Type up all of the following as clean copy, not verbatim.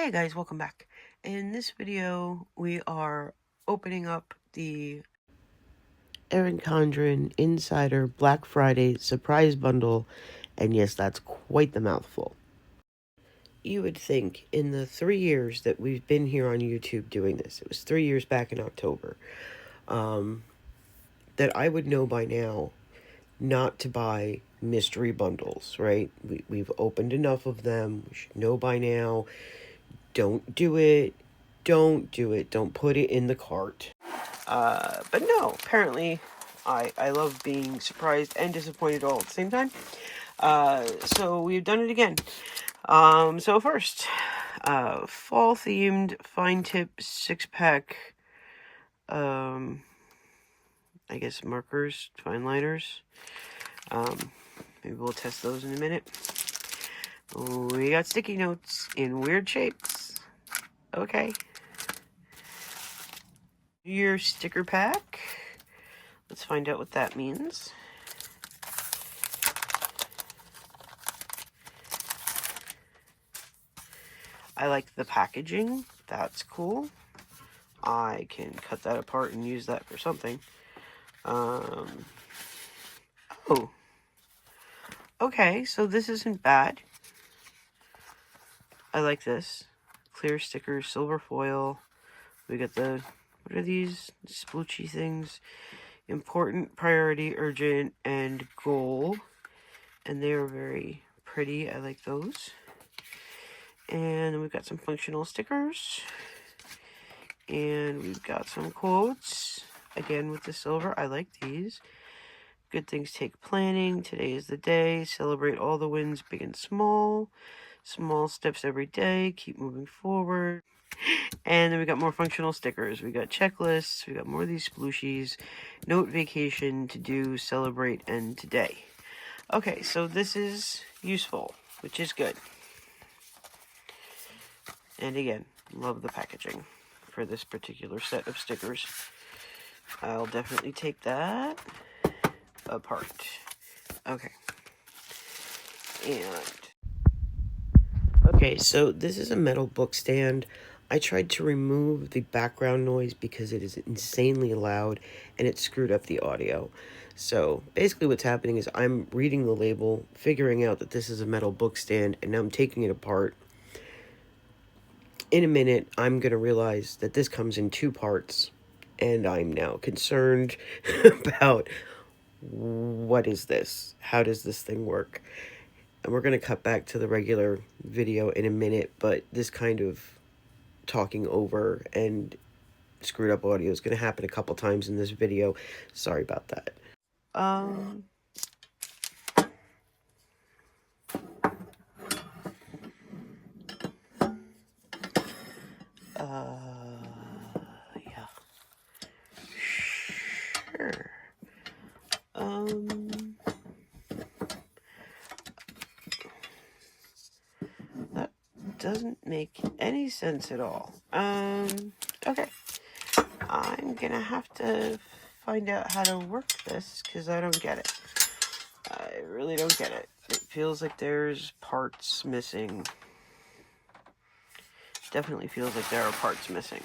Hey guys, welcome back. In this video, we are opening up the Erin Condren Insider Black Friday Surprise Bundle, and yes, that's quite the mouthful. You would think in the 3 years that we've been here on YouTube doing this, it was 3 years back in October, that I would know by now not to buy mystery bundles, right? We've opened enough of them. We should know by now. Don't do it. Don't do it. Don't put it in the cart. But no, apparently I love being surprised and disappointed all at the same time. So we've done it again. So first, fall themed fine tip 6-pack, I guess markers, fine liners. Maybe we'll test those in a minute. We got sticky notes in weird shapes. Okay. Your sticker pack. Let's find out what that means. I like the packaging. That's cool. I can cut that apart and use that for something. Oh. Okay, so this isn't bad. I like this. Clear stickers, silver foil. We got the, what are these? Sploochy things. Important, priority, urgent, and goal. And they are very pretty. I like those. And then we've got some functional stickers. And we've got some quotes. Again with the silver. I like these. Good things take planning. Today is the day. Celebrate all the wins, big and small. Small steps every day. Keep moving forward. And then we got more functional stickers. We got checklists. We got more of these splooshies. Note, vacation, to do, celebrate, and today. Okay, so this is useful, which is good. And again, love the packaging for this particular set of stickers. I'll definitely take that apart. Okay. Okay, so this is a metal book stand. I tried to remove the background noise because it is insanely loud and it screwed up the audio. So basically what's happening is I'm reading the label, figuring out that this is a metal book stand, and now I'm taking it apart. In a minute, I'm going to realize that this comes in 2 parts, and I'm now concerned about what is this? How does this thing work? And we're going to cut back to the regular video in a minute, but this kind of talking over and screwed up audio is going to happen a couple times in this video. Sorry about that. Yeah. Sure. That doesn't make any sense at all. Okay. I'm gonna have to find out how to work this, because I don't get it. I really don't get it. It feels like there's parts missing. Definitely feels like there are parts missing.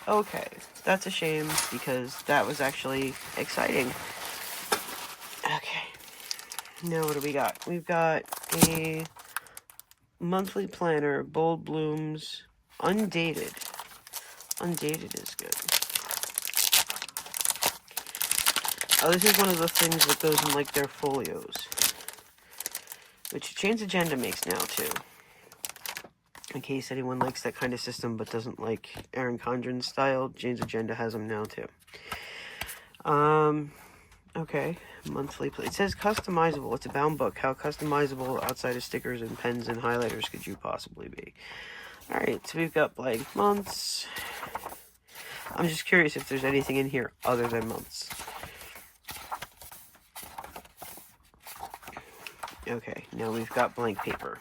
Okay, that's a shame, because that was actually exciting. Okay, now what do we got? We've got a monthly planner, Bold Blooms, undated. Undated is good. Oh, this is one of the things that goes in, like, their folios, which Jane's Agenda makes now, too. In case anyone likes that kind of system but doesn't like Erin Condren's style, Jane's Agenda has them now, too. Okay, monthly. It says customizable. It's a bound book. How customizable outside of stickers and pens and highlighters could you possibly be? Alright, so we've got blank months. I'm just curious if there's anything in here other than months. Okay, now we've got blank paper.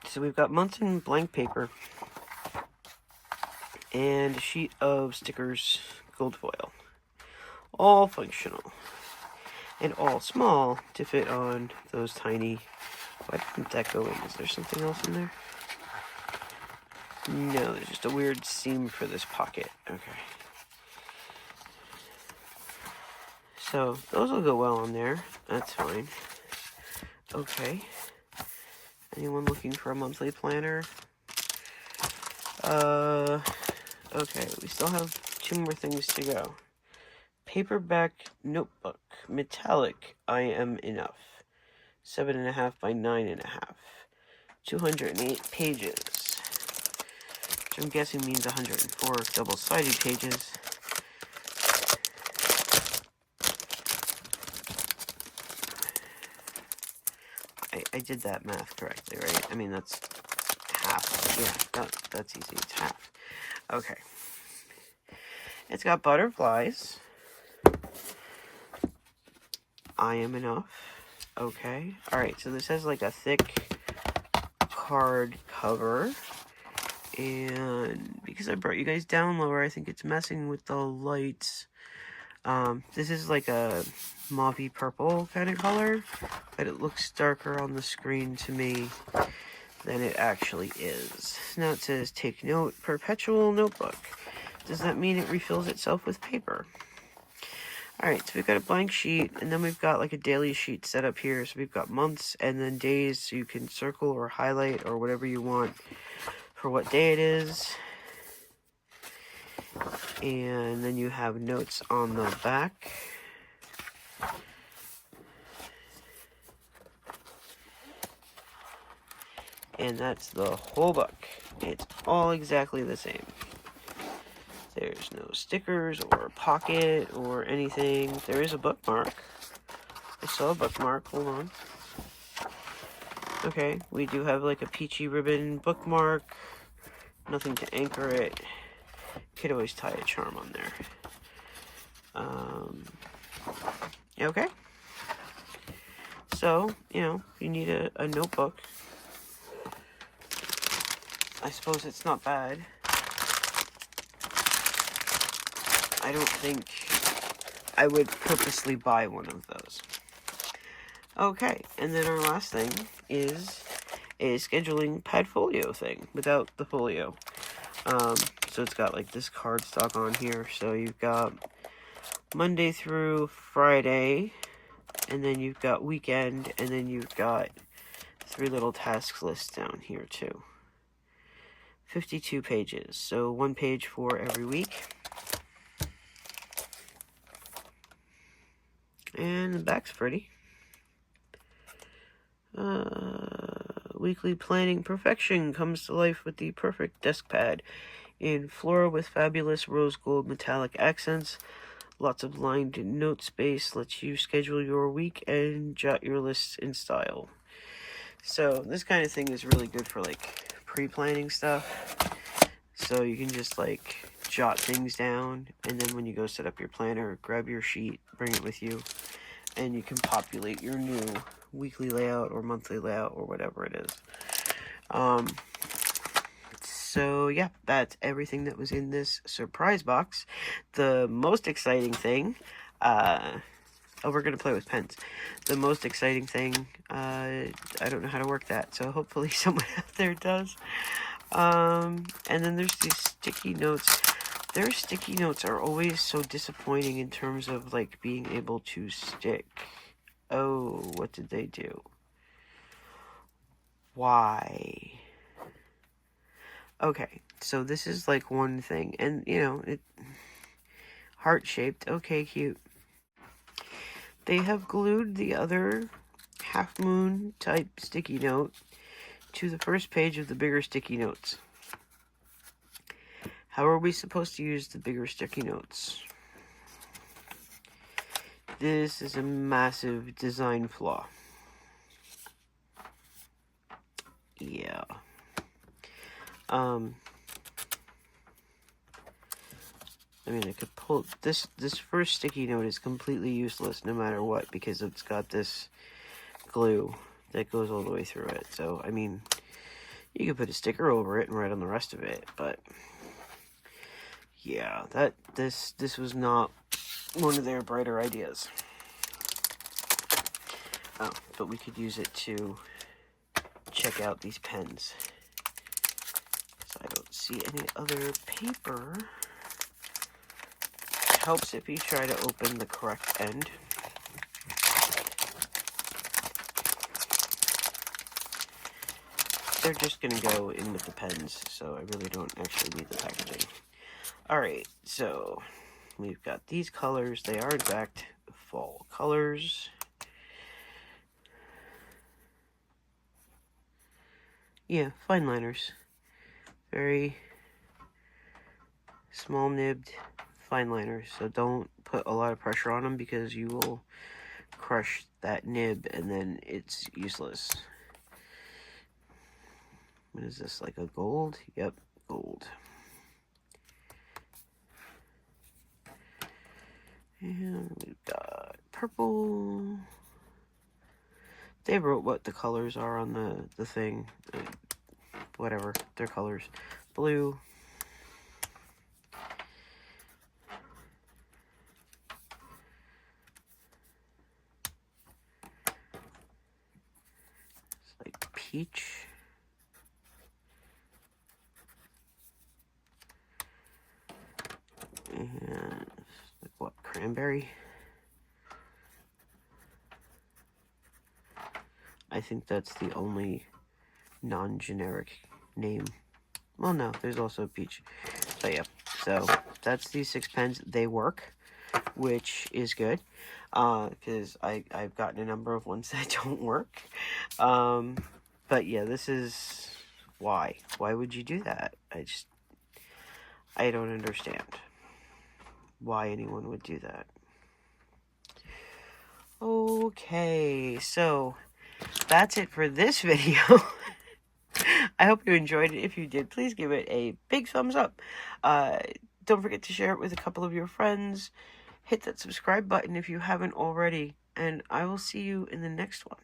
So we've got months in blank paper. And a sheet of stickers, gold foil. All functional. And all small to fit on those tiny Why didn't that go in? Is there something else in there? No, there's just a weird seam for this pocket. Okay. So, those will go well on there. That's fine. Okay. Anyone looking for a monthly planner? Okay, we still have 2 more things to go. Paperback notebook, metallic, I am enough. 7.5 by 9.5. 208 pages. Which I'm guessing means 104 double-sided pages. I did that math correctly, right? I mean, that's half. Yeah, that's easy. It's half. Okay. It's got butterflies. I am enough. Okay. Alright, so this has like a thick card cover. And because I brought you guys down lower, I think it's messing with the lights. This is like a mauvey purple kind of color, but it looks darker on the screen to me than it actually is. Now it says, take note, perpetual notebook. Does that mean it refills itself with paper? Alright, so we've got a blank sheet, and then we've got like a daily sheet set up here. So we've got months and then days, so you can circle or highlight or whatever you want for what day it is. And then you have notes on the back. And that's the whole book. It's all exactly the same. There's no stickers or pocket or anything. There is a bookmark. I saw a bookmark. Hold on. Okay, we do have like a peachy ribbon bookmark. Nothing to anchor it. Could always tie a charm on there. Okay. So, you know, you need a notebook. I suppose it's not bad. I don't think I would purposely buy one of those. Okay, and then our last thing is a scheduling padfolio thing without the folio. So it's got like this cardstock on here. So you've got Monday through Friday, and then you've got weekend, and then you've got 3 little tasks lists down here too. 52 pages, so 1 page for every week. And the back's pretty. Weekly planning perfection comes to life with the perfect desk pad in floral with fabulous rose gold metallic accents. Lots of lined note space lets you schedule your week and jot your lists in style. So this kind of thing is really good for like pre-planning stuff. So you can just like jot things down, and then when you go set up your planner, grab your sheet, bring it with you, and you can populate your new weekly layout or monthly layout or whatever it is. So yeah, that's everything that was in this surprise box. The most exciting thing, oh, we're going to play with pens. The most exciting thing, I don't know how to work that, so hopefully someone out there does. And then there's these sticky notes. Their sticky notes are always so disappointing in terms of like being able to stick. Oh, what did they do? Why? Okay, so this is like one thing, and you know, it heart-shaped. Okay, cute. They have glued the other half-moon type sticky note to the first page of the bigger sticky notes. How are we supposed to use the bigger sticky notes? This is a massive design flaw. Yeah. I mean, I could pull this first sticky note is completely useless no matter what, because it's got this glue that goes all the way through it. So, I mean, you could put a sticker over it and write on the rest of it, but yeah, this was not one of their brighter ideas. Oh, but we could use it to check out these pens. So I don't see any other paper. It helps if you try to open the correct end. They're just going to go in with the pens, so I really don't actually need the packaging. Alright, so we've got these colors. They are, in fact, fall colors. Yeah, fine liners. Very small nibbed fine liners. So don't put a lot of pressure on them because you will crush that nib and then it's useless. What is this, like a gold? Yep, gold. And we've got purple. They wrote what the colors are on the thing. Whatever, their colors. Blue. It's like peach. And like what, cranberry? I think that's the only non-generic name. Well, no, there's also peach. So yeah, so that's these 6 pens. They work, which is good, because I've gotten a number of ones that don't work. But yeah, this is why. Why would you do that? I don't understand why anyone would do that. Okay, so that's it for this video. I hope you enjoyed it. If you did, please give it a big thumbs up. Don't forget to share it with a couple of your friends. Hit that subscribe button if you haven't already. And I will see you in the next one.